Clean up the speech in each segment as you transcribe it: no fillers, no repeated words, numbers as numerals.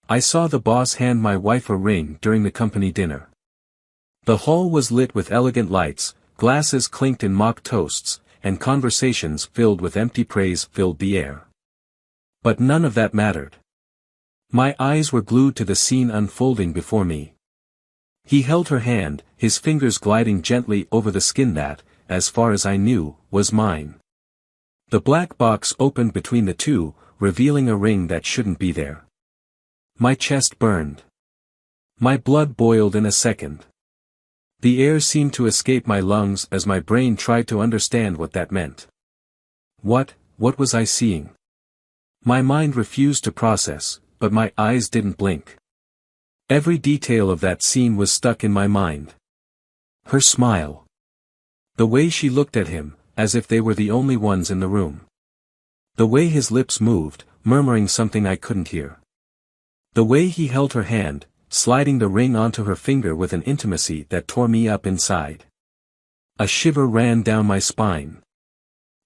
I saw the boss hand my wife a ring during the company dinner. The hall was lit with elegant lights, glasses clinked in mock toasts, and conversations filled with empty praise filled the air. But none of that mattered. My eyes were glued to the scene unfolding before me. He held her hand, his fingers gliding gently over the skin that, as far as I knew, was mine. The black box opened between the two, revealing a ring that shouldn't be there. My chest burned. My blood boiled in a second. The air seemed to escape my lungs as my brain tried to understand what that meant. What was I seeing? My mind refused to process, but my eyes didn't blink. Every detail of that scene was stuck in my mind. Her smile. The way she looked at him, as if they were the only ones in the room. The way his lips moved, murmuring something I couldn't hear. The way he held her hand, sliding the ring onto her finger with an intimacy that tore me up inside. A shiver ran down my spine.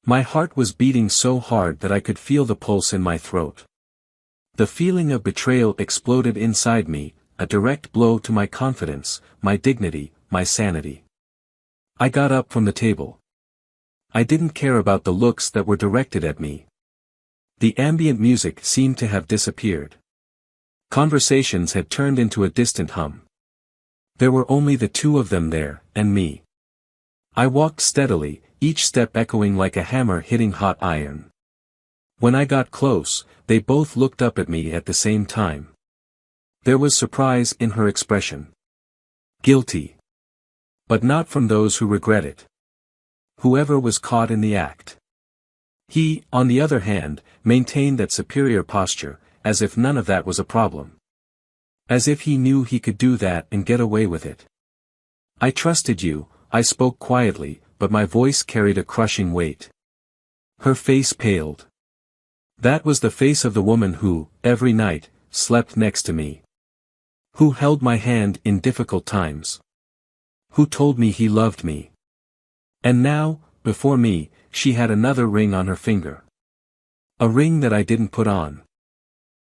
My heart was beating so hard that I could feel the pulse in my throat. The feeling of betrayal exploded inside me, a direct blow to my confidence, my dignity, my sanity. I got up from the table. I didn't care about the looks that were directed at me. The ambient music seemed to have disappeared. Conversations had turned into a distant hum. There were only the two of them there, and me. I walked steadily, each step echoing like a hammer hitting hot iron. When I got close, they both looked up at me at the same time. There was surprise in her expression. Guilty. But not from those who regret it. Whoever was caught in the act. He, on the other hand, maintained that superior posture, as if none of that was a problem. As if he knew he could do that and get away with it. I trusted you, I spoke quietly, but my voice carried a crushing weight. Her face paled. That was the face of the woman who, every night, slept next to me. Who held my hand in difficult times. Who told me he loved me. And now, before me, she had another ring on her finger. A ring that I didn't put on.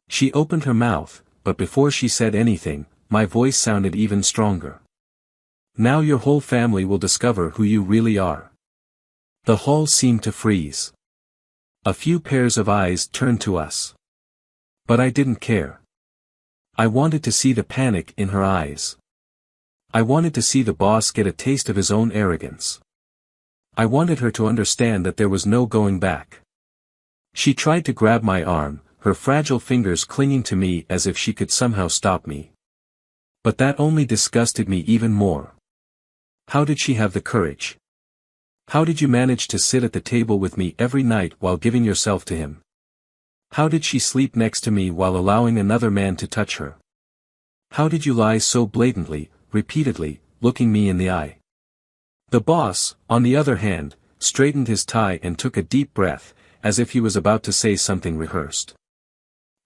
She opened her mouth, but before she said anything, my voice sounded even stronger. Now your whole family will discover who you really are. The hall seemed to freeze. A few pairs of eyes turned to us. But I didn't care. I wanted to see the panic in her eyes. I wanted to see the boss get a taste of his own arrogance. I wanted her to understand that there was no going back. She tried to grab my arm, her fragile fingers clinging to me as if she could somehow stop me. But that only disgusted me even more. How did she have the courage? How did you manage to sit at the table with me every night while giving yourself to him? How did she sleep next to me while allowing another man to touch her? How did you lie so blatantly, repeatedly, looking me in the eye? The boss, on the other hand, straightened his tie and took a deep breath, as if he was about to say something rehearsed.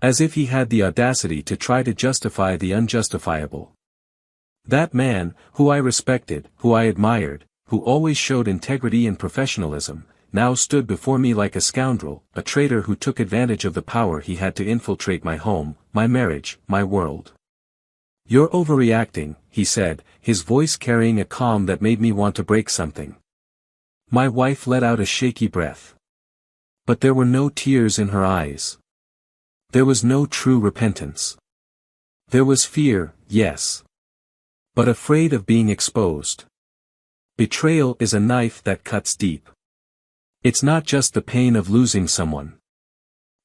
As if he had the audacity to try to justify the unjustifiable. That man, who I respected, who I admired, who always showed integrity and professionalism, now stood before me like a scoundrel, a traitor who took advantage of the power he had to infiltrate my home, my marriage, my world. You're overreacting, he said, his voice carrying a calm that made me want to break something. My wife let out a shaky breath. But there were no tears in her eyes. There was no true repentance. There was fear, yes. But afraid of being exposed. Betrayal is a knife that cuts deep. It's not just the pain of losing someone.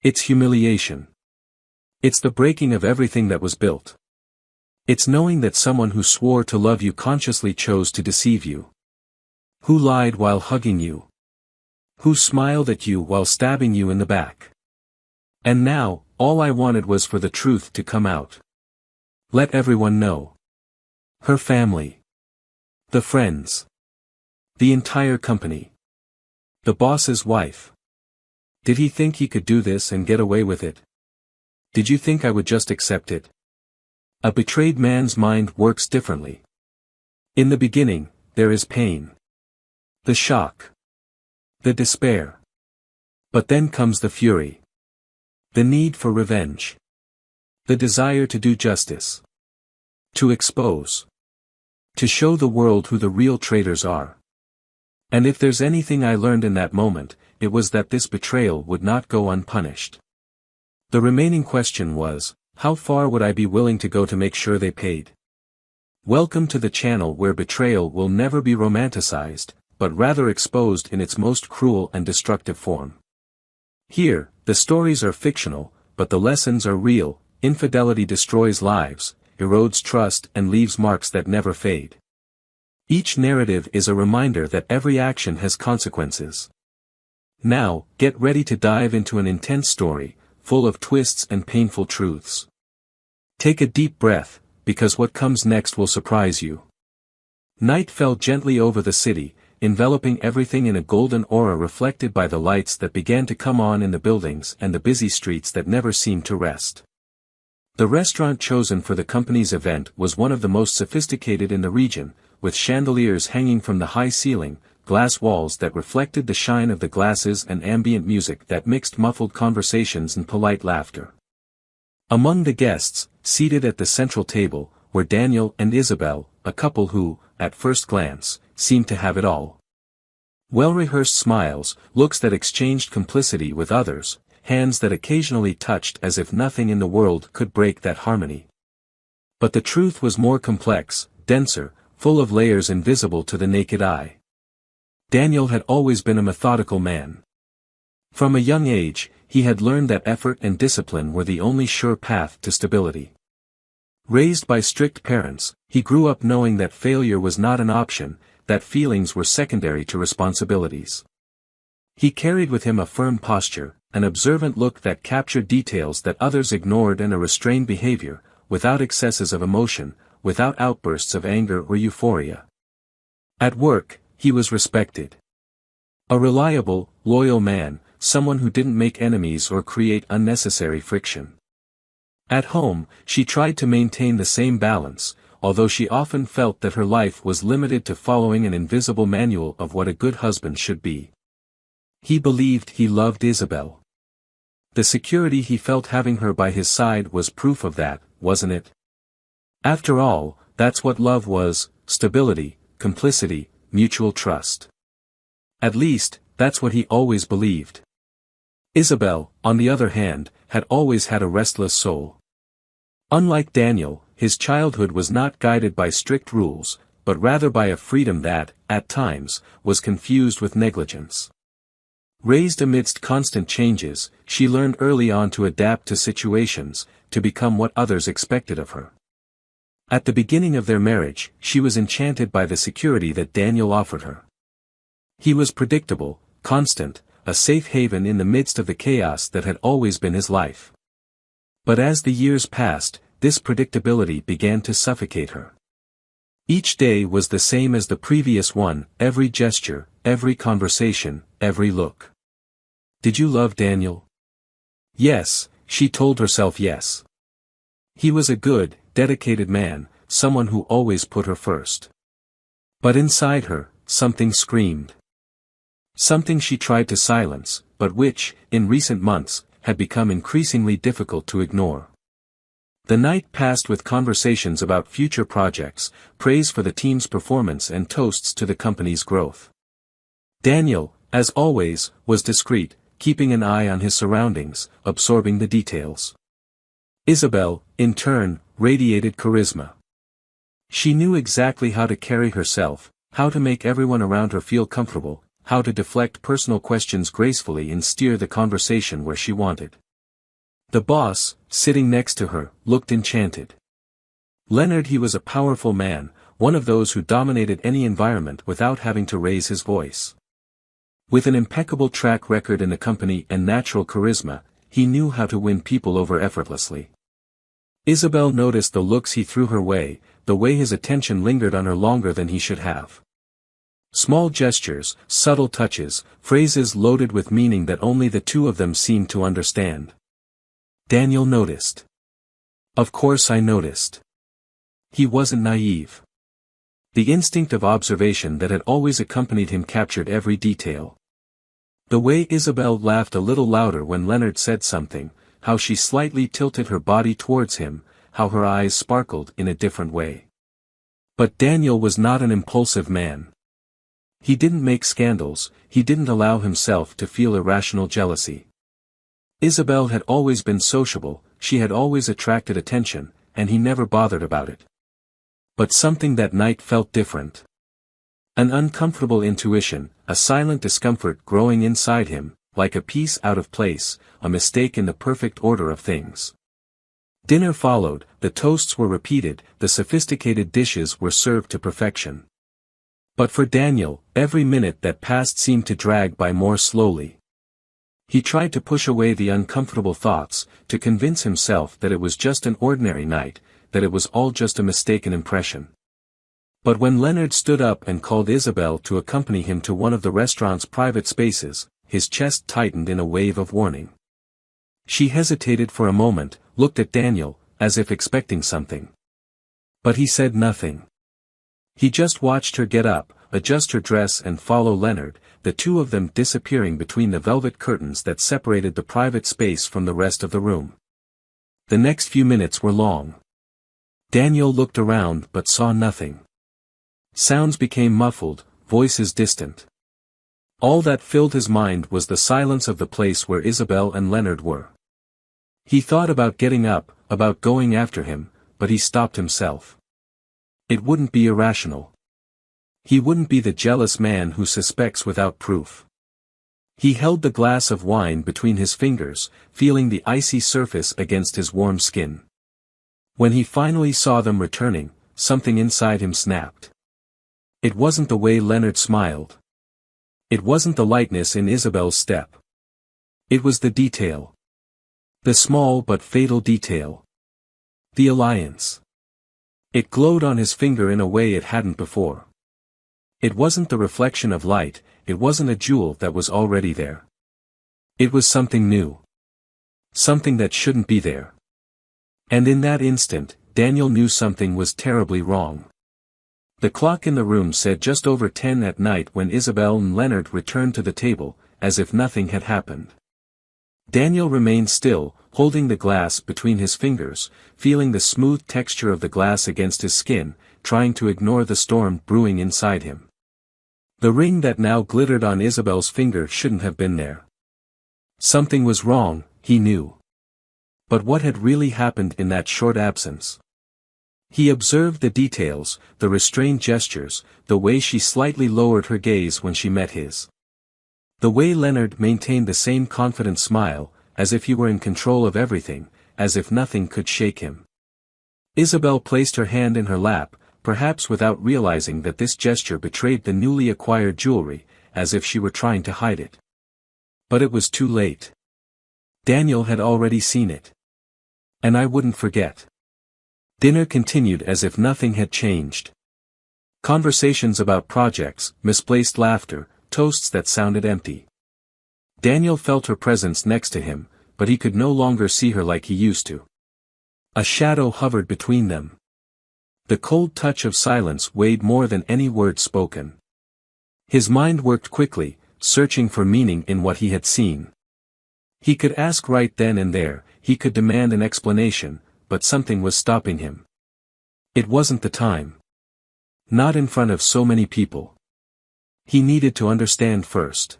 It's humiliation. It's the breaking of everything that was built. It's knowing that someone who swore to love you consciously chose to deceive you. Who lied while hugging you. Who smiled at you while stabbing you in the back. And now, all I wanted was for the truth to come out. Let everyone know. Her family. The friends. The entire company. The boss's wife. Did he think he could do this and get away with it? Did you think I would just accept it? A betrayed man's mind works differently. In the beginning, there is pain. The shock. The despair. But then comes the fury. The need for revenge. The desire to do justice. To expose. To show the world who the real traitors are. And if there's anything I learned in that moment, it was that this betrayal would not go unpunished. The remaining question was, how far would I be willing to go to make sure they paid? Welcome to the channel where betrayal will never be romanticized, but rather exposed in its most cruel and destructive form. Here, the stories are fictional, but the lessons are real. Infidelity destroys lives, erodes trust and leaves marks that never fade. Each narrative is a reminder that every action has consequences. Now, get ready to dive into an intense story, full of twists and painful truths. Take a deep breath, because what comes next will surprise you. Night fell gently over the city, enveloping everything in a golden aura reflected by the lights that began to come on in the buildings and the busy streets that never seemed to rest. The restaurant chosen for the company's event was one of the most sophisticated in the region, with chandeliers hanging from the high ceiling, glass walls that reflected the shine of the glasses and ambient music that mixed muffled conversations and polite laughter. Among the guests, seated at the central table, were Daniel and Isabel, a couple who, at first glance, seemed to have it all. Well-rehearsed smiles, looks that exchanged complicity with others, hands that occasionally touched as if nothing in the world could break that harmony. But the truth was more complex, denser, full of layers invisible to the naked eye. Daniel had always been a methodical man. From a young age, he had learned that effort and discipline were the only sure path to stability. Raised by strict parents, he grew up knowing that failure was not an option, that feelings were secondary to responsibilities. He carried with him a firm posture, an observant look that captured details that others ignored and a restrained behavior, without excesses of emotion, without outbursts of anger or euphoria. At work, he was respected. A reliable, loyal man, someone who didn't make enemies or create unnecessary friction. At home, she tried to maintain the same balance, although she often felt that her life was limited to following an invisible manual of what a good husband should be. He believed he loved Isabel. The security he felt having her by his side was proof of that, wasn't it? After all, that's what love was: stability, complicity, mutual trust. At least, that's what he always believed. Isabel, on the other hand, had always had a restless soul. Unlike Daniel, his childhood was not guided by strict rules, but rather by a freedom that, at times, was confused with negligence. Raised amidst constant changes, she learned early on to adapt to situations, to become what others expected of her. At the beginning of their marriage, she was enchanted by the security that Daniel offered her. He was predictable, constant, a safe haven in the midst of the chaos that had always been his life. But as the years passed, this predictability began to suffocate her. Each day was the same as the previous one, every gesture, every conversation, every look. Did you love Daniel? Yes, she told herself yes. He was a good, dedicated man, someone who always put her first. But inside her, something screamed. Something she tried to silence, but which, in recent months, had become increasingly difficult to ignore. The night passed with conversations about future projects, praise for the team's performance and toasts to the company's growth. Daniel, as always, was discreet, keeping an eye on his surroundings, absorbing the details. Isabel, in turn, radiated charisma. She knew exactly how to carry herself, how to make everyone around her feel comfortable, how to deflect personal questions gracefully and steer the conversation where she wanted. The boss, sitting next to her, looked enchanted. Leonard, he was a powerful man, one of those who dominated any environment without having to raise his voice. With an impeccable track record in the company and natural charisma, he knew how to win people over effortlessly. Isabel noticed the looks he threw her way, the way his attention lingered on her longer than he should have. Small gestures, subtle touches, phrases loaded with meaning that only the two of them seemed to understand. Daniel noticed. Of course I noticed. He wasn't naive. The instinct of observation that had always accompanied him captured every detail. The way Isabel laughed a little louder when Leonard said something, how she slightly tilted her body towards him, how her eyes sparkled in a different way. But Daniel was not an impulsive man. He didn't make scandals, he didn't allow himself to feel irrational jealousy. Isabel had always been sociable, she had always attracted attention, and he never bothered about it. But something that night felt different. An uncomfortable intuition, a silent discomfort growing inside him, like a piece out of place, a mistake in the perfect order of things. Dinner followed, the toasts were repeated, the sophisticated dishes were served to perfection. But for Daniel, every minute that passed seemed to drag by more slowly. He tried to push away the uncomfortable thoughts, to convince himself that it was just an ordinary night, that it was all just a mistaken impression. But when Leonard stood up and called Isabel to accompany him to one of the restaurant's private spaces, his chest tightened in a wave of warning. She hesitated for a moment, looked at Daniel, as if expecting something. But he said nothing. He just watched her get up, adjust her dress and follow Leonard, the two of them disappearing between the velvet curtains that separated the private space from the rest of the room. The next few minutes were long. Daniel looked around but saw nothing. Sounds became muffled, voices distant. All that filled his mind was the silence of the place where Isabel and Leonard were. He thought about getting up, about going after him, but he stopped himself. It wouldn't be irrational. He wouldn't be the jealous man who suspects without proof. He held the glass of wine between his fingers, feeling the icy surface against his warm skin. When he finally saw them returning, something inside him snapped. It wasn't the way Leonard smiled. It wasn't the lightness in Isabel's step. It was the detail. The small but fatal detail. The alliance. It glowed on his finger in a way it hadn't before. It wasn't the reflection of light, it wasn't a jewel that was already there. It was something new. Something that shouldn't be there. And in that instant, Daniel knew something was terribly wrong. The clock in the room said just over 10 at night when Isabel and Leonard returned to the table, as if nothing had happened. Daniel remained still, holding the glass between his fingers, feeling the smooth texture of the glass against his skin, trying to ignore the storm brewing inside him. The ring that now glittered on Isabel's finger shouldn't have been there. Something was wrong, he knew. But what had really happened in that short absence? He observed the details, the restrained gestures, the way she slightly lowered her gaze when she met his. The way Leonard maintained the same confident smile, as if he were in control of everything, as if nothing could shake him. Isabel placed her hand in her lap, perhaps without realizing that this gesture betrayed the newly acquired jewelry, as if she were trying to hide it. But it was too late. Daniel had already seen it. And I wouldn't forget. Dinner continued as if nothing had changed. Conversations about projects, misplaced laughter, toasts that sounded empty. Daniel felt her presence next to him, but he could no longer see her like he used to. A shadow hovered between them. The cold touch of silence weighed more than any word spoken. His mind worked quickly, searching for meaning in what he had seen. He could ask right then and there, he could demand an explanation, but something was stopping him. It wasn't the time. Not in front of so many people. He needed to understand first.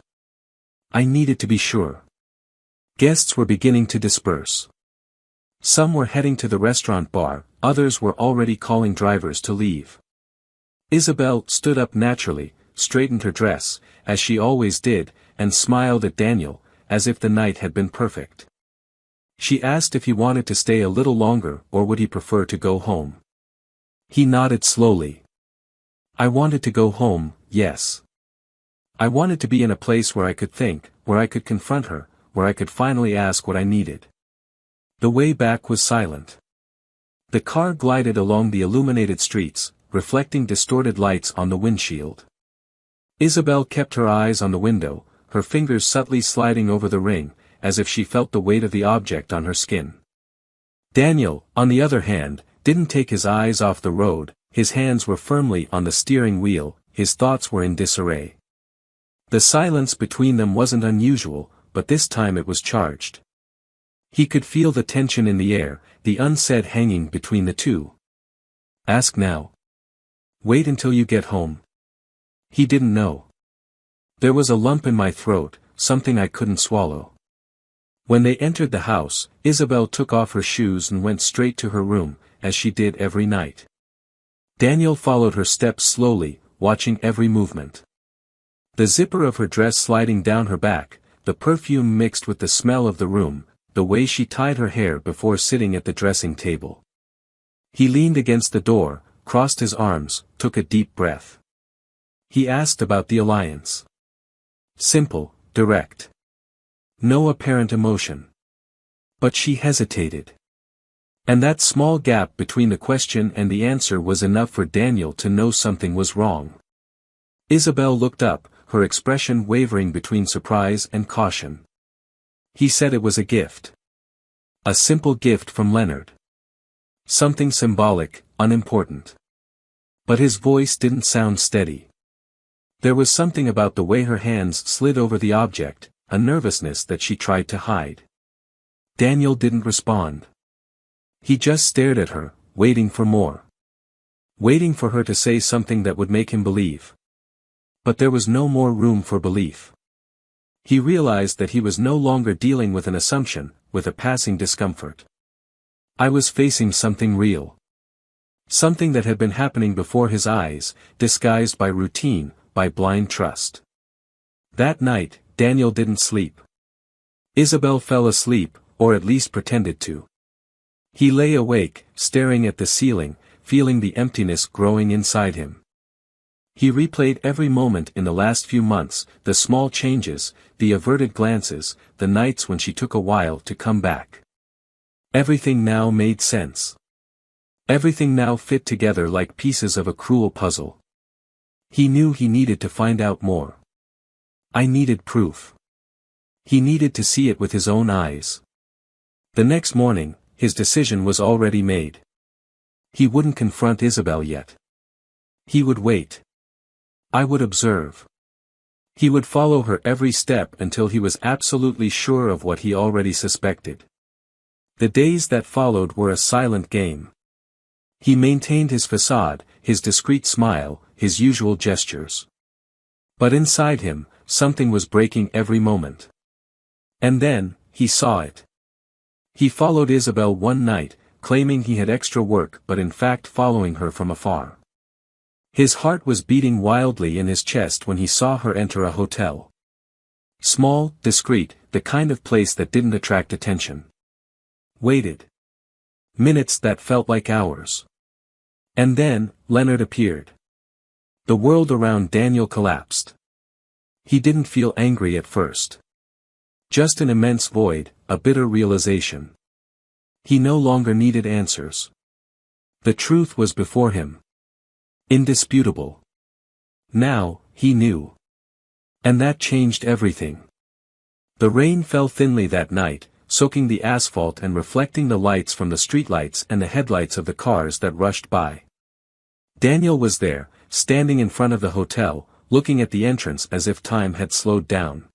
I needed to be sure. Guests were beginning to disperse. Some were heading to the restaurant bar, others were already calling drivers to leave. Isabel stood up naturally, straightened her dress, as she always did, and smiled at Daniel, as if the night had been perfect. She asked if he wanted to stay a little longer or would he prefer to go home. He nodded slowly. I wanted to go home, yes. I wanted to be in a place where I could think, where I could confront her, where I could finally ask what I needed. The way back was silent. The car glided along the illuminated streets, reflecting distorted lights on the windshield. Isabel kept her eyes on the window, her fingers subtly sliding over the ring, as if she felt the weight of the object on her skin. Daniel, on the other hand, didn't take his eyes off the road, his hands were firmly on the steering wheel, his thoughts were in disarray. The silence between them wasn't unusual, but this time it was charged. He could feel the tension in the air, the unsaid hanging between the two. Ask now. Wait until you get home. He didn't know. There was a lump in my throat, something I couldn't swallow. When they entered the house, Isabel took off her shoes and went straight to her room, as she did every night. Daniel followed her steps slowly, watching every movement. The zipper of her dress sliding down her back, the perfume mixed with the smell of the room, the way she tied her hair before sitting at the dressing table. He leaned against the door, crossed his arms, took a deep breath. He asked about the alliance. Simple, direct. No apparent emotion. But she hesitated. And that small gap between the question and the answer was enough for Daniel to know something was wrong. Isabel looked up, her expression wavering between surprise and caution. He said it was a gift. A simple gift from Leonard. Something symbolic, unimportant. But his voice didn't sound steady. There was something about the way her hands slid over the object, a nervousness that she tried to hide. Daniel didn't respond. He just stared at her, waiting for more. Waiting for her to say something that would make him believe. But there was no more room for belief. He realized that he was no longer dealing with an assumption, with a passing discomfort. I was facing something real. Something that had been happening before his eyes, disguised by routine, by blind trust. That night, Daniel didn't sleep. Isabel fell asleep, or at least pretended to. He lay awake, staring at the ceiling, feeling the emptiness growing inside him. He replayed every moment in the last few months, the small changes, the averted glances, the nights when she took a while to come back. Everything now made sense. Everything now fit together like pieces of a cruel puzzle. He knew he needed to find out more. I needed proof. He needed to see it with his own eyes. The next morning, his decision was already made. He wouldn't confront Isabel yet. He would wait. I would observe. He would follow her every step until he was absolutely sure of what he already suspected. The days that followed were a silent game. He maintained his facade, his discreet smile, his usual gestures. But inside him, something was breaking every moment. And then, he saw it. He followed Isabel one night, claiming he had extra work but in fact following her from afar. His heart was beating wildly in his chest when he saw her enter a hotel. Small, discreet, the kind of place that didn't attract attention. Waited. Minutes that felt like hours. And then, Leonard appeared. The world around Daniel collapsed. He didn't feel angry at first. Just an immense void, a bitter realization. He no longer needed answers. The truth was before him. Indisputable. Now, he knew. And that changed everything. The rain fell thinly that night, soaking the asphalt and reflecting the lights from the streetlights and the headlights of the cars that rushed by. Daniel was there, standing in front of the hotel, looking at the entrance as if time had slowed down.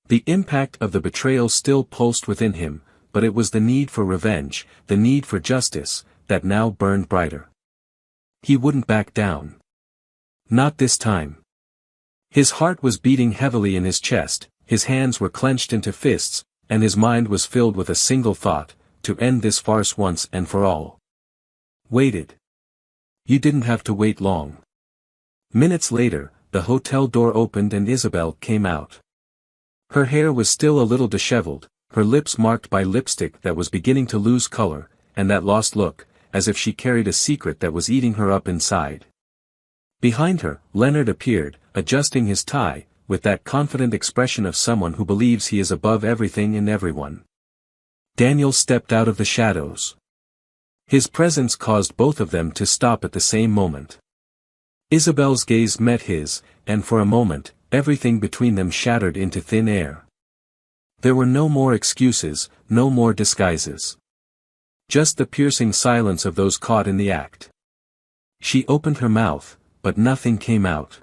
The impact of the betrayal still pulsed within him, but it was the need for revenge, the need for justice, that now burned brighter. He wouldn't back down. Not this time. His heart was beating heavily in his chest, his hands were clenched into fists, and his mind was filled with a single thought, to end this farce once and for all. Waited. You didn't have to wait long. Minutes later, the hotel door opened and Isabel came out. Her hair was still a little disheveled, her lips marked by lipstick that was beginning to lose color, and that lost look, as if she carried a secret that was eating her up inside. Behind her, Leonard appeared, adjusting his tie, with that confident expression of someone who believes he is above everything and everyone. Daniel stepped out of the shadows. His presence caused both of them to stop at the same moment. Isabel's gaze met his, and for a moment, everything between them shattered into thin air. There were no more excuses, no more disguises. Just the piercing silence of those caught in the act. She opened her mouth, but nothing came out.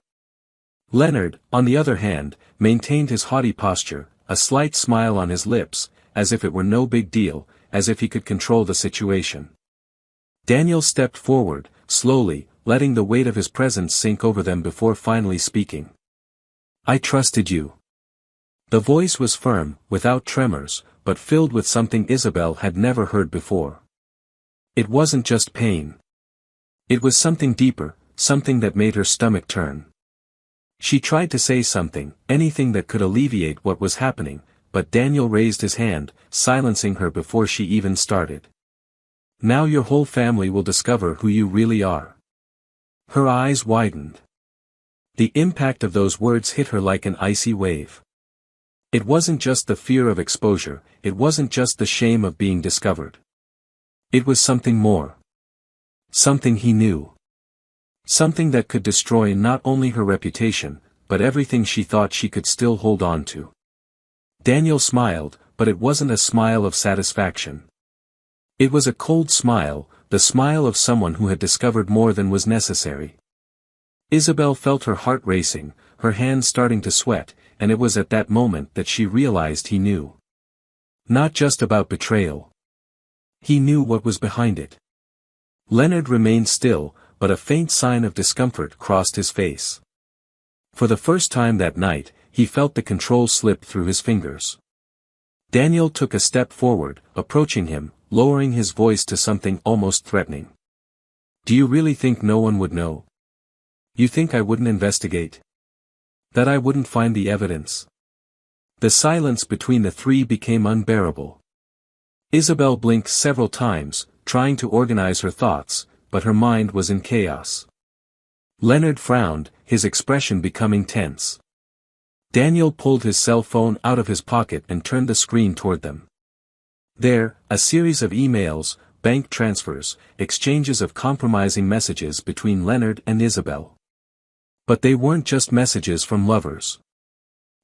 Leonard, on the other hand, maintained his haughty posture, a slight smile on his lips, as if it were no big deal, as if he could control the situation. Daniel stepped forward, slowly, letting the weight of his presence sink over them before finally speaking. "I trusted you." The voice was firm, without tremors, but filled with something Isabel had never heard before. It wasn't just pain. It was something deeper, something that made her stomach turn. She tried to say something, anything that could alleviate what was happening, but Daniel raised his hand, silencing her before she even started. "Now your whole family will discover who you really are." Her eyes widened. The impact of those words hit her like an icy wave. It wasn't just the fear of exposure, it wasn't just the shame of being discovered. It was something more. Something he knew. Something that could destroy not only her reputation, but everything she thought she could still hold on to. Daniel smiled, but it wasn't a smile of satisfaction. It was a cold smile, the smile of someone who had discovered more than was necessary. Isabel felt her heart racing, her hands starting to sweat, and it was at that moment that she realized he knew. Not just about betrayal. He knew what was behind it. Leonard remained still, but a faint sign of discomfort crossed his face. For the first time that night, he felt the control slip through his fingers. Daniel took a step forward, approaching him, lowering his voice to something almost threatening. "Do you really think no one would know? You think I wouldn't investigate? That I wouldn't find the evidence?" The silence between the three became unbearable. Isabel blinked several times, trying to organize her thoughts, but her mind was in chaos. Leonard frowned, his expression becoming tense. Daniel pulled his cell phone out of his pocket and turned the screen toward them. There, a series of emails, bank transfers, exchanges of compromising messages between Leonard and Isabel. But they weren't just messages from lovers.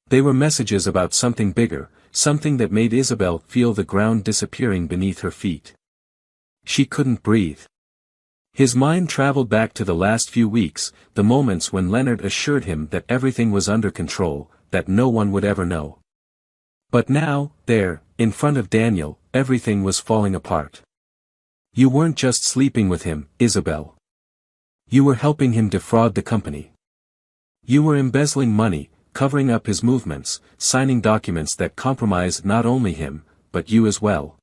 They were messages about something bigger, something that made Isabel feel the ground disappearing beneath her feet. She couldn't breathe. His mind traveled back to the last few weeks, the moments when Leonard assured him that everything was under control, that no one would ever know. But now, there, in front of Daniel, everything was falling apart. "You weren't just sleeping with him, Isabel. You were helping him defraud the company. You were embezzling money, covering up his movements, signing documents that compromised not only him, but you as well."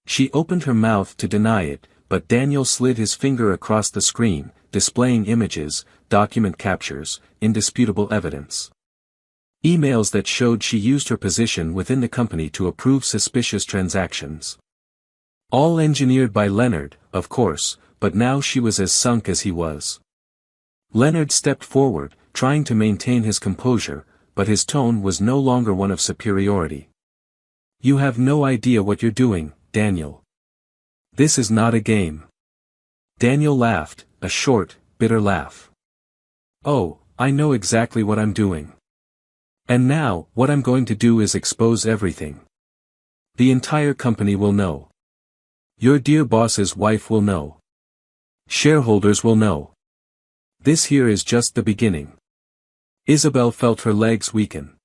She opened her mouth to deny it, but Daniel slid his finger across the screen, displaying images, document captures, indisputable evidence. Emails that showed she used her position within the company to approve suspicious transactions. All engineered by Leonard, of course, but now she was as sunk as he was. Leonard stepped forward, trying to maintain his composure, but his tone was no longer one of superiority. "You have no idea what you're doing, Daniel. This is not a game." Daniel laughed, a short, bitter laugh. "Oh, I know exactly what I'm doing. And now, what I'm going to do is expose everything. The entire company will know. Your dear boss's wife will know. Shareholders will know. This here is just the beginning." Isabel felt her legs weaken.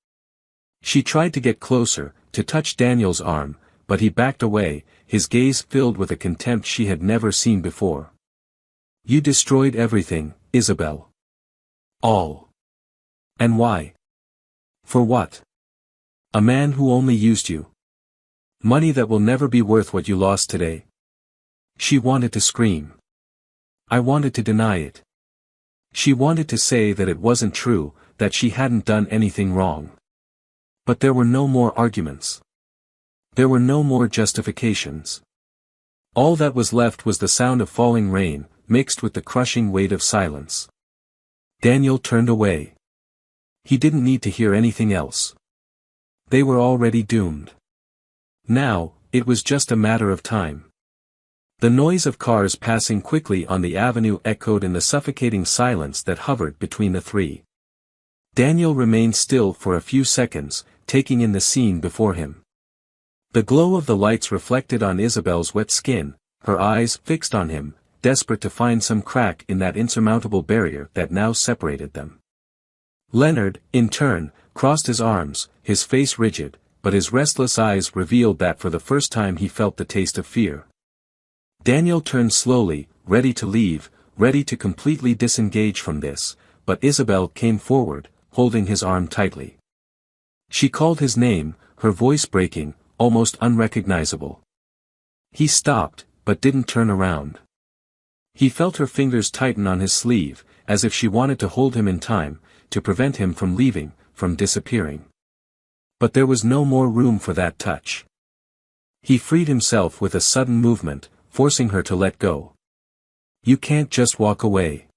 She tried to get closer, to touch Daniel's arm, but he backed away, his gaze filled with a contempt she had never seen before. "You destroyed everything, Isabel. All. And why? For what? A man who only used you. Money that will never be worth what you lost today." She wanted to scream. I wanted to deny it. She wanted to say that it wasn't true, that she hadn't done anything wrong. But there were no more arguments. There were no more justifications. All that was left was the sound of falling rain, mixed with the crushing weight of silence. Daniel turned away. He didn't need to hear anything else. They were already doomed. Now, it was just a matter of time. The noise of cars passing quickly on the avenue echoed in the suffocating silence that hovered between the three. Daniel remained still for a few seconds, taking in the scene before him. The glow of the lights reflected on Isabel's wet skin, her eyes fixed on him, desperate to find some crack in that insurmountable barrier that now separated them. Leonard, in turn, crossed his arms, his face rigid, but his restless eyes revealed that for the first time he felt the taste of fear. Daniel turned slowly, ready to leave, ready to completely disengage from this, but Isabel came forward, holding his arm tightly. She called his name, her voice breaking, almost unrecognizable. He stopped, but didn't turn around. He felt her fingers tighten on his sleeve, as if she wanted to hold him in time, to prevent him from leaving, from disappearing. But there was no more room for that touch. He freed himself with a sudden movement, forcing her to let go. "You can't just walk away."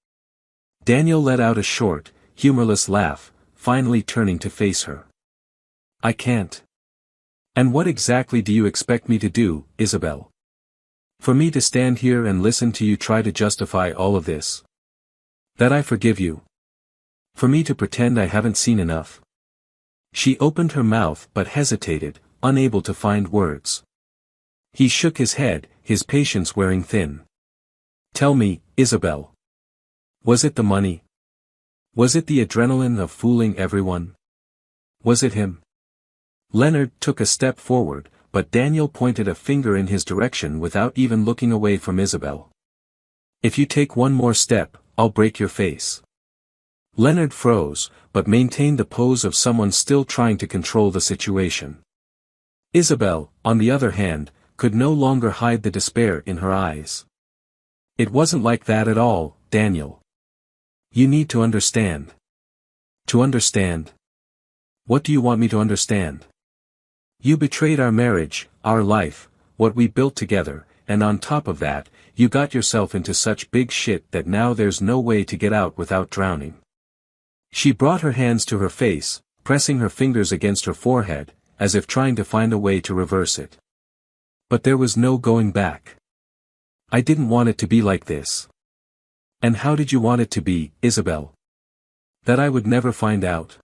Daniel let out a short, humorless laugh, finally turning to face her. "I can't." "And what exactly do you expect me to do, Isabel? For me to stand here and listen to you try to justify all of this? That I forgive you? For me to pretend I haven't seen enough?" She opened her mouth but hesitated, unable to find words. He shook his head, his patience wearing thin. "Tell me, Isabel. Was it the money? Was it the adrenaline of fooling everyone? Was it him?" Leonard took a step forward, but Daniel pointed a finger in his direction without even looking away from Isabel. "If you take one more step, I'll break your face." Leonard froze, but maintained the pose of someone still trying to control the situation. Isabel, on the other hand, could no longer hide the despair in her eyes. "It wasn't like that at all, Daniel. You need to understand." "To understand? What do you want me to understand?" "You betrayed our marriage, our life, what we built together, and on top of that, you got yourself into such big shit that now there's no way to get out without drowning." She brought her hands to her face, pressing her fingers against her forehead, as if trying to find a way to reverse it. "But there was no going back. I didn't want it to be like this." "And how did you want it to be, Isabel?" "That I would never find out.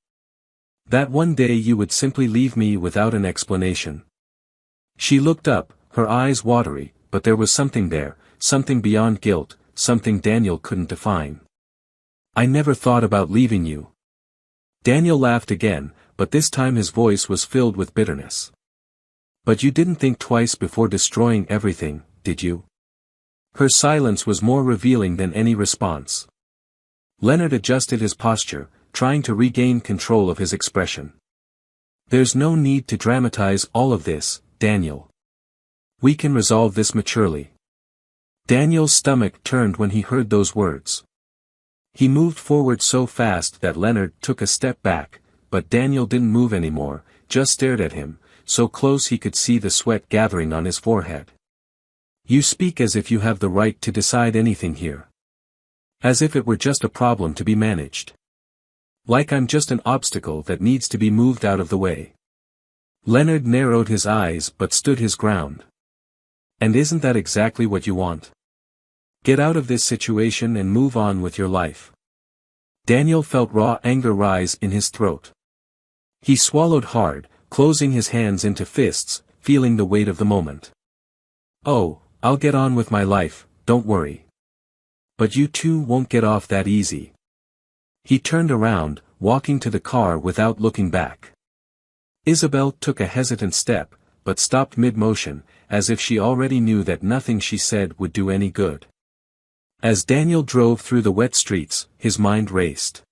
That one day you would simply leave me without an explanation." She looked up, her eyes watery, but there was something there, something beyond guilt, something Daniel couldn't define. "I never thought about leaving you." Daniel laughed again, but this time his voice was filled with bitterness. "But you didn't think twice before destroying everything, did you?" Her silence was more revealing than any response. Leonard adjusted his posture, trying to regain control of his expression. "There's no need to dramatize all of this, Daniel. We can resolve this maturely." Daniel's stomach turned when he heard those words. He moved forward so fast that Leonard took a step back, but Daniel didn't move anymore, just stared at him, so close he could see the sweat gathering on his forehead. "You speak as if you have the right to decide anything here. As if it were just a problem to be managed. Like I'm just an obstacle that needs to be moved out of the way." Leonard narrowed his eyes but stood his ground. "And isn't that exactly what you want? Get out of this situation and move on with your life." Daniel felt raw anger rise in his throat. He swallowed hard, closing his hands into fists, feeling the weight of the moment. "Oh, I'll get on with my life, don't worry. But you two won't get off that easy." He turned around, walking to the car without looking back. Isabel took a hesitant step, but stopped mid-motion, as if she already knew that nothing she said would do any good. As Daniel drove through the wet streets, his mind raced.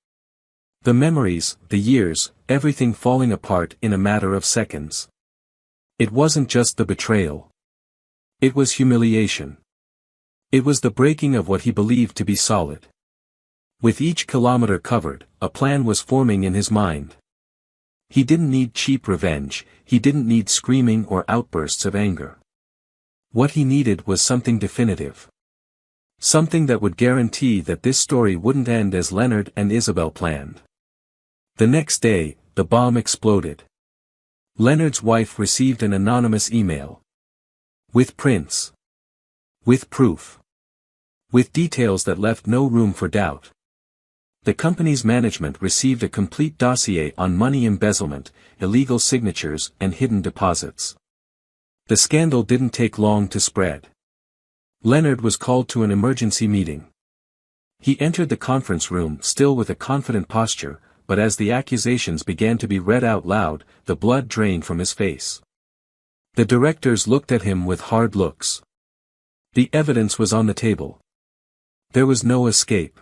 The memories, the years, everything falling apart in a matter of seconds. It wasn't just the betrayal. It was humiliation. It was the breaking of what he believed to be solid. With each kilometer covered, a plan was forming in his mind. He didn't need cheap revenge, he didn't need screaming or outbursts of anger. What he needed was something definitive. Something that would guarantee that this story wouldn't end as Leonard and Isabel planned. The next day, the bomb exploded. Leonard's wife received an anonymous email. With prints. With proof. With details that left no room for doubt. The company's management received a complete dossier on money embezzlement, illegal signatures and hidden deposits. The scandal didn't take long to spread. Leonard was called to an emergency meeting. He entered the conference room still with a confident posture, but as the accusations began to be read out loud, the blood drained from his face. The directors looked at him with hard looks. The evidence was on the table. There was no escape.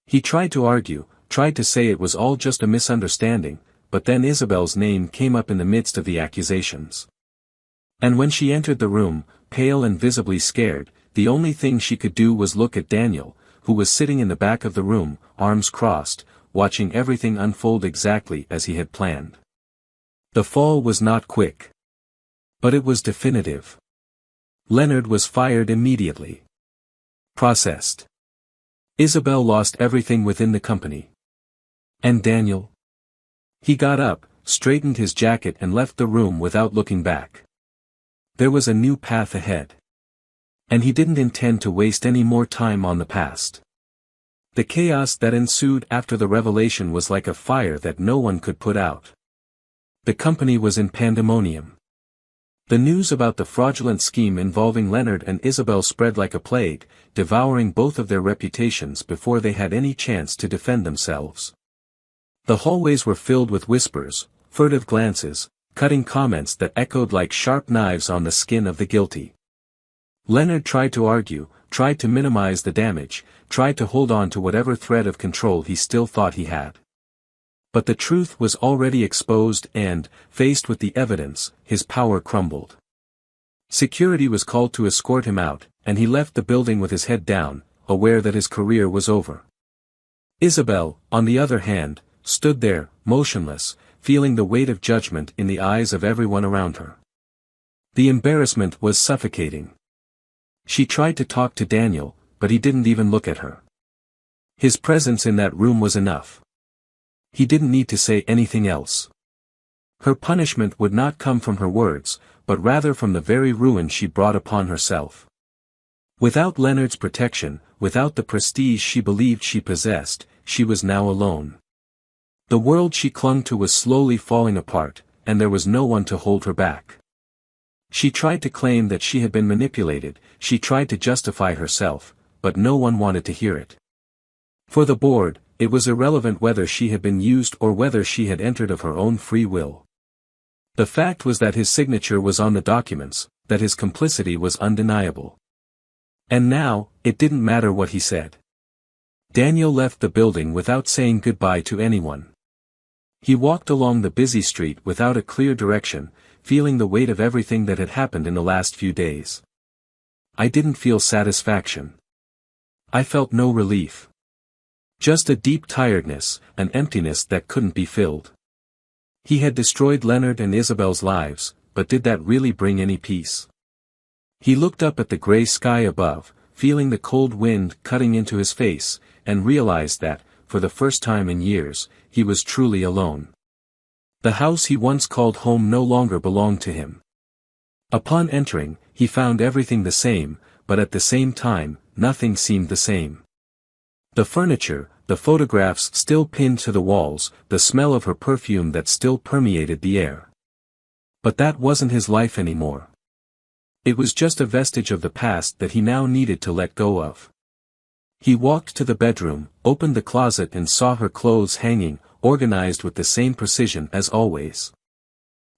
He tried to argue, tried to say it was all just a misunderstanding, but then Isabel's name came up in the midst of the accusations. And when she entered the room, pale and visibly scared, the only thing she could do was look at Daniel, who was sitting in the back of the room, arms crossed, watching everything unfold exactly as he had planned. The fall was not quick. But it was definitive. Leonard was fired immediately. Processed. Isabel lost everything within the company. And Daniel? He got up, straightened his jacket and left the room without looking back. There was a new path ahead. And he didn't intend to waste any more time on the past. The chaos that ensued after the revelation was like a fire that no one could put out. The company was in pandemonium. The news about the fraudulent scheme involving Leonard and Isabel spread like a plague, devouring both of their reputations before they had any chance to defend themselves. The hallways were filled with whispers, furtive glances, cutting comments that echoed like sharp knives on the skin of the guilty. Leonard tried to argue, tried to minimize the damage, tried to hold on to whatever thread of control he still thought he had. But the truth was already exposed and, faced with the evidence, his power crumbled. Security was called to escort him out, and he left the building with his head down, aware that his career was over. Isabel, on the other hand, stood there, motionless, feeling the weight of judgment in the eyes of everyone around her. The embarrassment was suffocating. She tried to talk to Daniel, but he didn't even look at her. His presence in that room was enough. He didn't need to say anything else. Her punishment would not come from her words, but rather from the very ruin she brought upon herself. Without Leonard's protection, without the prestige she believed she possessed, she was now alone. The world she clung to was slowly falling apart, and there was no one to hold her back. She tried to claim that she had been manipulated, she tried to justify herself, but no one wanted to hear it. For the board, it was irrelevant whether she had been used or whether she had entered of her own free will. The fact was that his signature was on the documents, that his complicity was undeniable. And now, it didn't matter what he said. Daniel left the building without saying goodbye to anyone. He walked along the busy street without a clear direction, feeling the weight of everything that had happened in the last few days. I didn't feel satisfaction. I felt no relief. Just a deep tiredness, an emptiness that couldn't be filled. He had destroyed Leonard and Isabel's lives, but did that really bring any peace? He looked up at the gray sky above, feeling the cold wind cutting into his face, and realized that, for the first time in years, he was truly alone. The house he once called home no longer belonged to him. Upon entering, he found everything the same, but at the same time, nothing seemed the same. The furniture, the photographs still pinned to the walls, the smell of her perfume that still permeated the air. But that wasn't his life anymore. It was just a vestige of the past that he now needed to let go of. He walked to the bedroom, opened the closet and saw her clothes hanging, organized with the same precision as always.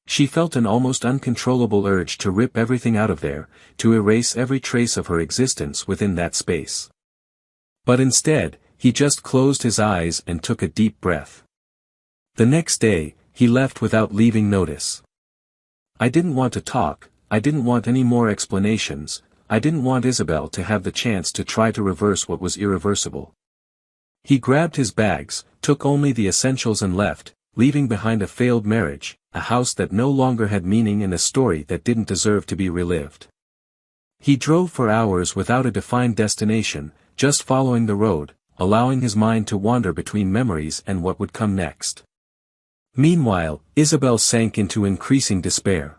She felt an almost uncontrollable urge to rip everything out of there, to erase every trace of her existence within that space. But instead, he just closed his eyes and took a deep breath. The next day, he left without leaving notice. I didn't want to talk, I didn't want any more explanations, I didn't want Isabel to have the chance to try to reverse what was irreversible. He grabbed his bags, took only the essentials and left, leaving behind a failed marriage, a house that no longer had meaning and a story that didn't deserve to be relived. He drove for hours without a defined destination, just following the road, allowing his mind to wander between memories and what would come next. Meanwhile, Isabel sank into increasing despair.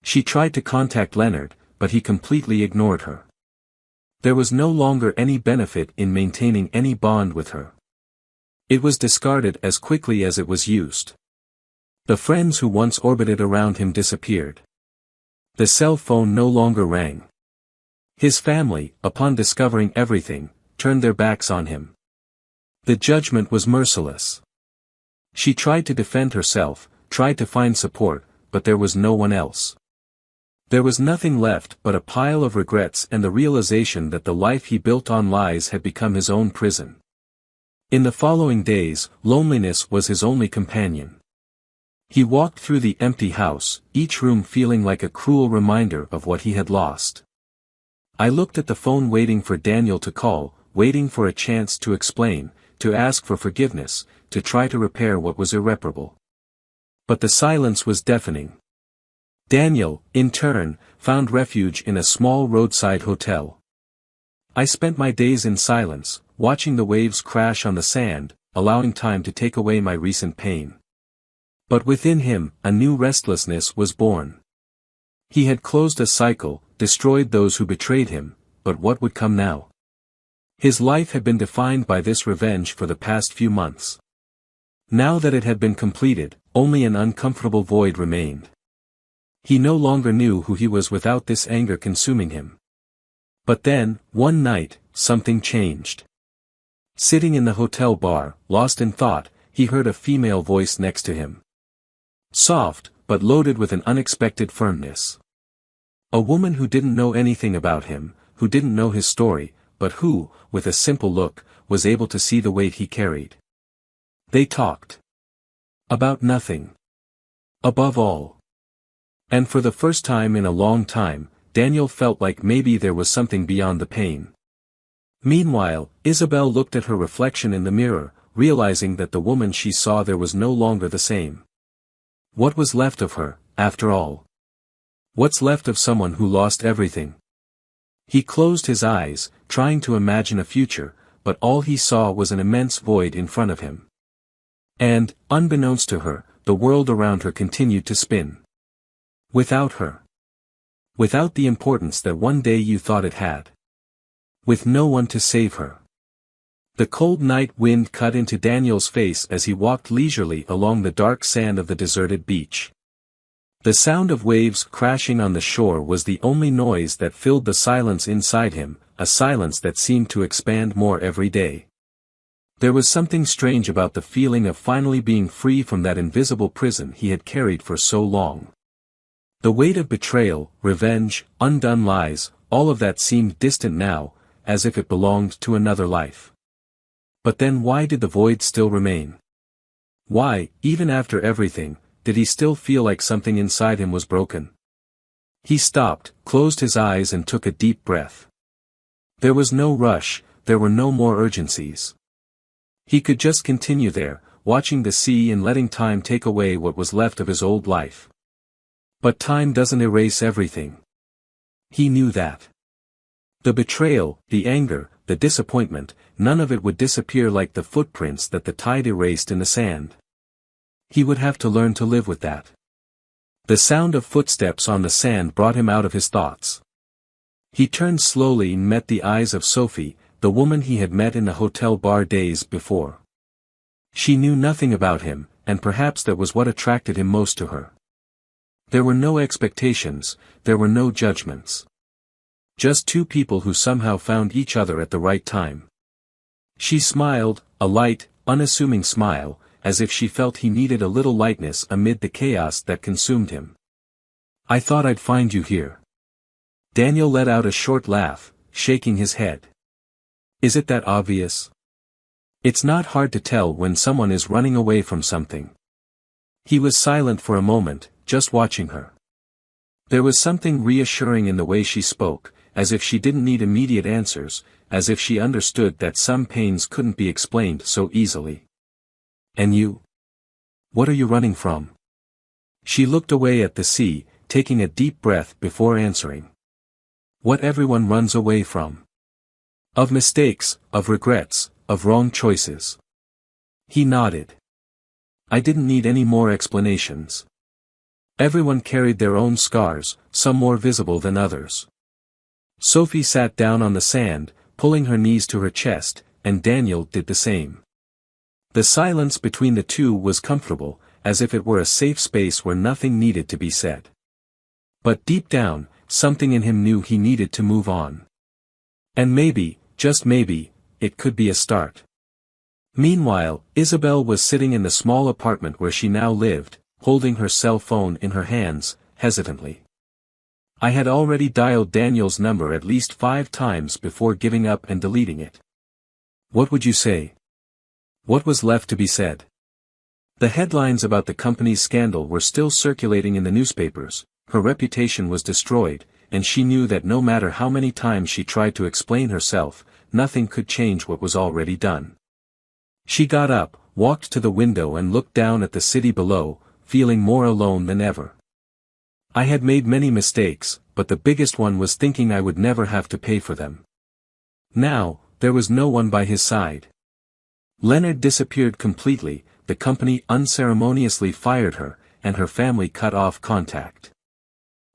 She tried to contact Leonard, but he completely ignored her. There was no longer any benefit in maintaining any bond with her. It was discarded as quickly as it was used. The friends who once orbited around him disappeared. The cell phone no longer rang. His family, upon discovering everything, turned their backs on him. The judgment was merciless. She tried to defend herself, tried to find support, but there was no one else. There was nothing left but a pile of regrets and the realization that the life he built on lies had become his own prison. In the following days, loneliness was his only companion. He walked through the empty house, each room feeling like a cruel reminder of what he had lost. I looked at the phone waiting for Daniel to call, waiting for a chance to explain, to ask for forgiveness, to try to repair what was irreparable. But the silence was deafening. Daniel, in turn, found refuge in a small roadside hotel. I spent my days in silence, watching the waves crash on the sand, allowing time to take away my recent pain. But within him, a new restlessness was born. He had closed a cycle, destroyed those who betrayed him, but what would come now? His life had been defined by this revenge for the past few months. Now that it had been completed, only an uncomfortable void remained. He no longer knew who he was without this anger consuming him. But then, one night, something changed. Sitting in the hotel bar, lost in thought, he heard a female voice next to him. Soft, but loaded with an unexpected firmness. A woman who didn't know anything about him, who didn't know his story, but who, with a simple look, was able to see the weight he carried. They talked. About nothing. Above all. And for the first time in a long time, Daniel felt like maybe there was something beyond the pain. Meanwhile, Isabel looked at her reflection in the mirror, realizing that the woman she saw there was no longer the same. What was left of her, after all? What's left of someone who lost everything? He closed his eyes, trying to imagine a future, but all he saw was an immense void in front of him. And, unbeknownst to her, the world around her continued to spin. Without her. Without the importance that one day you thought it had. With no one to save her. The cold night wind cut into Daniel's face as he walked leisurely along the dark sand of the deserted beach. The sound of waves crashing on the shore was the only noise that filled the silence inside him, a silence that seemed to expand more every day. There was something strange about the feeling of finally being free from that invisible prison he had carried for so long. The weight of betrayal, revenge, undone lies, all of that seemed distant now, as if it belonged to another life. But then why did the void still remain? Why, even after everything, did he still feel like something inside him was broken? He stopped, closed his eyes and took a deep breath. There was no rush, there were no more urgencies. He could just continue there, watching the sea and letting time take away what was left of his old life. But time doesn't erase everything. He knew that. The betrayal, the anger, the disappointment, none of it would disappear like the footprints that the tide erased in the sand. He would have to learn to live with that. The sound of footsteps on the sand brought him out of his thoughts. He turned slowly and met the eyes of Sophie, the woman he had met in the hotel bar days before. She knew nothing about him, and perhaps that was what attracted him most to her. There were no expectations, there were no judgments. Just two people who somehow found each other at the right time. She smiled, a light, unassuming smile, as if she felt he needed a little lightness amid the chaos that consumed him. I thought I'd find you here. Daniel let out a short laugh, shaking his head. Is it that obvious? It's not hard to tell when someone is running away from something. He was silent for a moment, just watching her. There was something reassuring in the way she spoke, as if she didn't need immediate answers, as if she understood that some pains couldn't be explained so easily. And you? What are you running from? She looked away at the sea, taking a deep breath before answering. What everyone runs away from. Of mistakes, of regrets, of wrong choices. He nodded. I didn't need any more explanations. Everyone carried their own scars, some more visible than others. Sophie sat down on the sand, pulling her knees to her chest, and Daniel did the same. The silence between the two was comfortable, as if it were a safe space where nothing needed to be said. But deep down, something in him knew he needed to move on. And maybe, just maybe, it could be a start. Meanwhile, Isabel was sitting in the small apartment where she now lived, holding her cell phone in her hands, hesitantly. I had already dialed Daniel's number at least 5 times before giving up and deleting it. What would you say? What was left to be said? The headlines about the company's scandal were still circulating in the newspapers, her reputation was destroyed, and she knew that no matter how many times she tried to explain herself, nothing could change what was already done. She got up, walked to the window and looked down at the city below, feeling more alone than ever. I had made many mistakes, but the biggest one was thinking I would never have to pay for them. Now, there was no one by his side. Leonard disappeared completely, the company unceremoniously fired her, and her family cut off contact.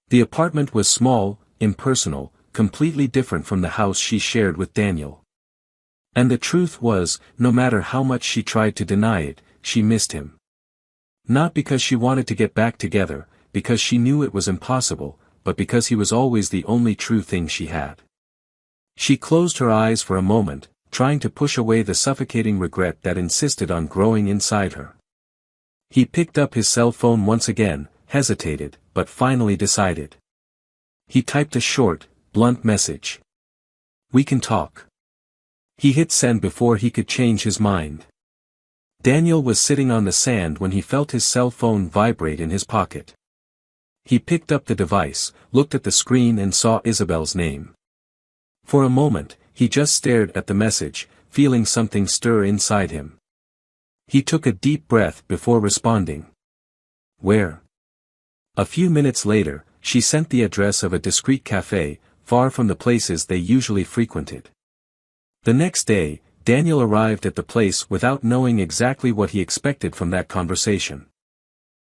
The apartment was small, impersonal, completely different from the house she shared with Daniel. And the truth was, no matter how much she tried to deny it, she missed him. Not because she wanted to get back together, because she knew it was impossible, but because he was always the only true thing she had. She closed her eyes for a moment, trying to push away the suffocating regret that insisted on growing inside her. He picked up his cell phone once again, hesitated, but finally decided. He typed a short, blunt message. "We can talk." He hit send before he could change his mind. Daniel was sitting on the sand when he felt his cell phone vibrate in his pocket. He picked up the device, looked at the screen and saw Isabel's name. For a moment, he just stared at the message, feeling something stir inside him. He took a deep breath before responding. "Where?" A few minutes later, she sent the address of a discreet cafe, far from the places they usually frequented. The next day, Daniel arrived at the place without knowing exactly what he expected from that conversation.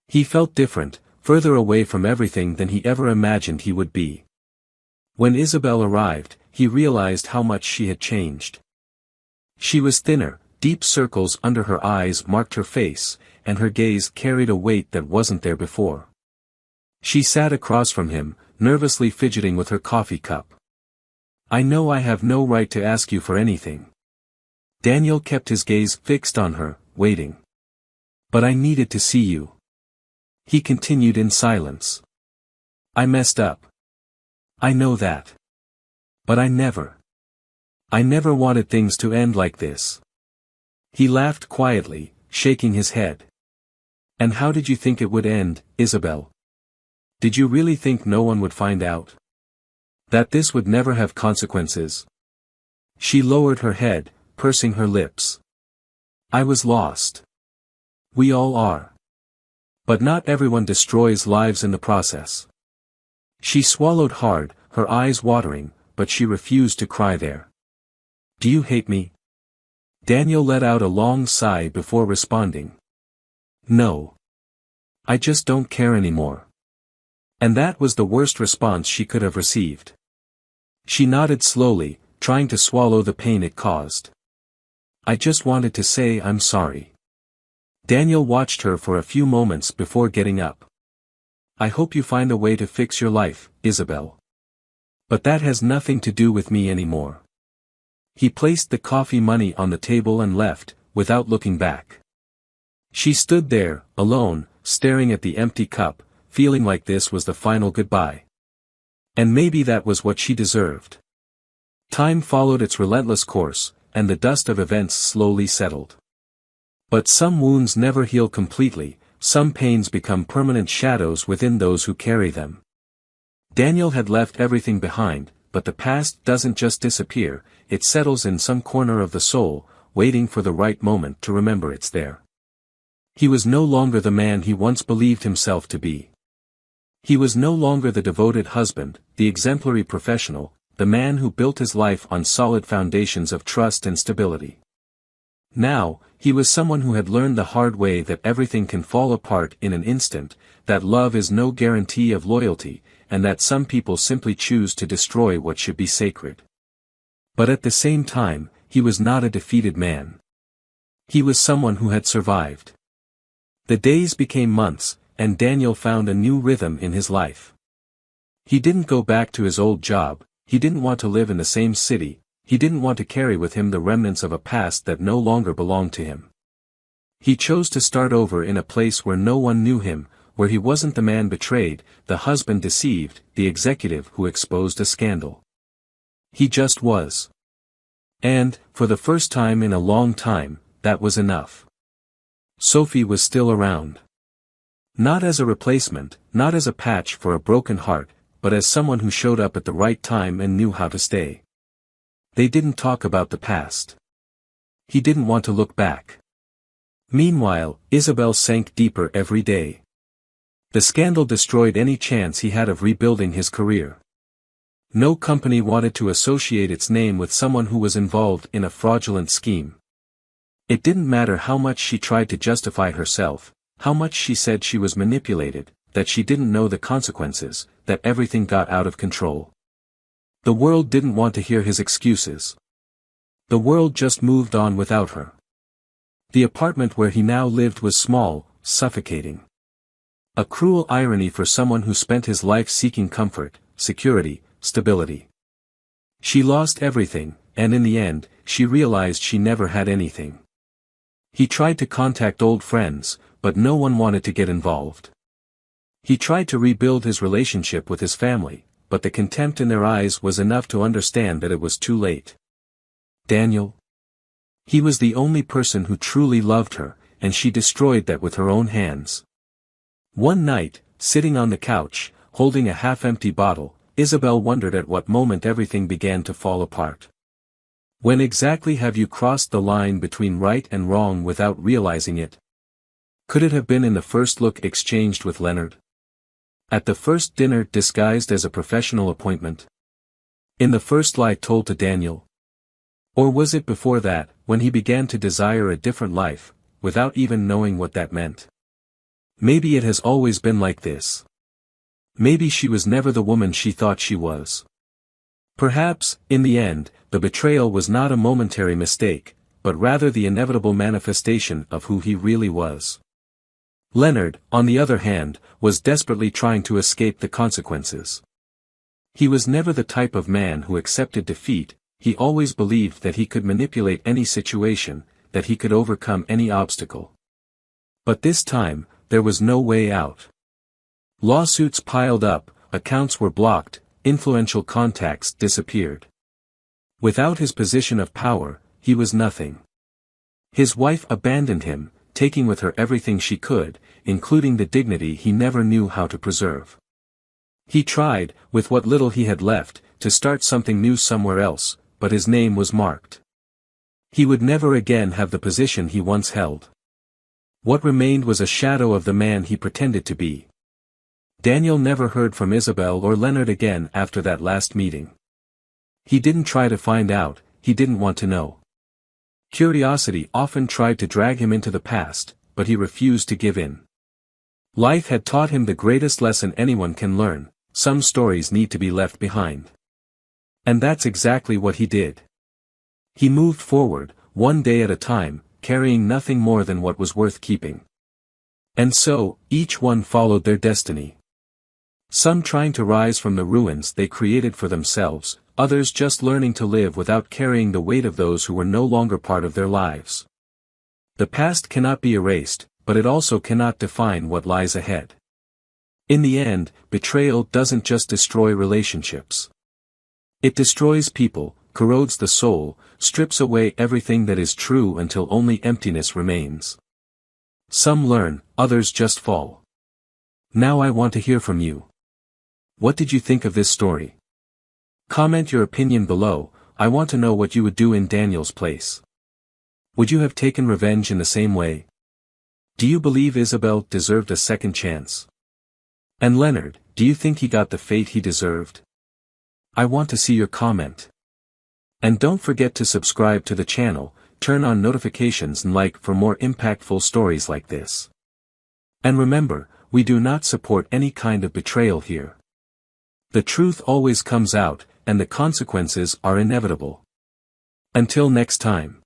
He felt different, further away from everything than he ever imagined he would be. When Isabel arrived, he realized how much she had changed. She was thinner, deep circles under her eyes marked her face, and her gaze carried a weight that wasn't there before. She sat across from him, nervously fidgeting with her coffee cup. "I know I have no right to ask you for anything." Daniel kept his gaze fixed on her, waiting. "But I needed to see you." He continued in silence. "I messed up. I know that. But I never wanted things to end like this." He laughed quietly, shaking his head. "And how did you think it would end, Isabel? Did you really think no one would find out? That this would never have consequences?" She lowered her head, pursing her lips. "I was lost. We all are. But not everyone destroys lives in the process." She swallowed hard, her eyes watering, but she refused to cry there. "Do you hate me?" Daniel let out a long sigh before responding. "No. I just don't care anymore." And that was the worst response she could have received. She nodded slowly, trying to swallow the pain it caused. "I just wanted to say I'm sorry." Daniel watched her for a few moments before getting up. "I hope you find a way to fix your life, Isabel. But that has nothing to do with me anymore." He placed the coffee money on the table and left, without looking back. She stood there, alone, staring at the empty cup, feeling like this was the final goodbye. And maybe that was what she deserved. Time followed its relentless course, and the dust of events slowly settled. But some wounds never heal completely, some pains become permanent shadows within those who carry them. Daniel had left everything behind, but the past doesn't just disappear, it settles in some corner of the soul, waiting for the right moment to remember it's there. He was no longer the man he once believed himself to be. He was no longer the devoted husband, the exemplary professional, the man who built his life on solid foundations of trust and stability. Now, he was someone who had learned the hard way that everything can fall apart in an instant, that love is no guarantee of loyalty, and that some people simply choose to destroy what should be sacred. But at the same time, he was not a defeated man. He was someone who had survived. The days became months, and Daniel found a new rhythm in his life. He didn't go back to his old job, he didn't want to live in the same city, he didn't want to carry with him the remnants of a past that no longer belonged to him. He chose to start over in a place where no one knew him, where he wasn't the man betrayed, the husband deceived, the executive who exposed a scandal. He just was. And, for the first time in a long time, that was enough. Sophie was still around. Not as a replacement, not as a patch for a broken heart, but as someone who showed up at the right time and knew how to stay. They didn't talk about the past. He didn't want to look back. Meanwhile, Isabel sank deeper every day. The scandal destroyed any chance he had of rebuilding his career. No company wanted to associate its name with someone who was involved in a fraudulent scheme. It didn't matter how much she tried to justify herself, how much she said she was manipulated, that she didn't know the consequences, that everything got out of control. The world didn't want to hear his excuses. The world just moved on without her. The apartment where he now lived was small, suffocating. A cruel irony for someone who spent his life seeking comfort, security, stability. She lost everything, and in the end, she realized she never had anything. He tried to contact old friends, but no one wanted to get involved. He tried to rebuild his relationship with his family, but the contempt in their eyes was enough to understand that it was too late. Daniel? He was the only person who truly loved her, and she destroyed that with her own hands. One night, sitting on the couch, holding a half-empty bottle, Isabel wondered at what moment everything began to fall apart. When exactly have you crossed the line between right and wrong without realizing it? Could it have been in the first look exchanged with Leonard? At the first dinner disguised as a professional appointment? In the first lie told to Daniel? Or was it before that, when he began to desire a different life, without even knowing what that meant? Maybe it has always been like this. Maybe she was never the woman she thought she was. Perhaps, in the end, the betrayal was not a momentary mistake, but rather the inevitable manifestation of who he really was. Leonard, on the other hand, was desperately trying to escape the consequences. He was never the type of man who accepted defeat. He always believed that he could manipulate any situation, that he could overcome any obstacle. But this time, there was no way out. Lawsuits piled up, accounts were blocked, influential contacts disappeared. Without his position of power, he was nothing. His wife abandoned him, taking with her everything she could, including the dignity he never knew how to preserve. He tried, with what little he had left, to start something new somewhere else, but his name was marked. He would never again have the position he once held. What remained was a shadow of the man he pretended to be. Daniel never heard from Isabel or Leonard again after that last meeting. He didn't try to find out, he didn't want to know. Curiosity often tried to drag him into the past, but he refused to give in. Life had taught him the greatest lesson anyone can learn: some stories need to be left behind. And that's exactly what he did. He moved forward, one day at a time, carrying nothing more than what was worth keeping. And so, each one followed their destiny. Some trying to rise from the ruins they created for themselves, others just learning to live without carrying the weight of those who were no longer part of their lives. The past cannot be erased, but it also cannot define what lies ahead. In the end, betrayal doesn't just destroy relationships. It destroys people, corrodes the soul, strips away everything that is true until only emptiness remains. Some learn, others just fall. Now I want to hear from you. What did you think of this story? Comment your opinion below. I want to know what you would do in Daniel's place. Would you have taken revenge in the same way? Do you believe Isabel deserved a second chance? And Leonard, do you think he got the fate he deserved? I want to see your comment. And don't forget to subscribe to the channel, turn on notifications and like for more impactful stories like this. And remember, we do not support any kind of betrayal here. The truth always comes out, and the consequences are inevitable. Until next time.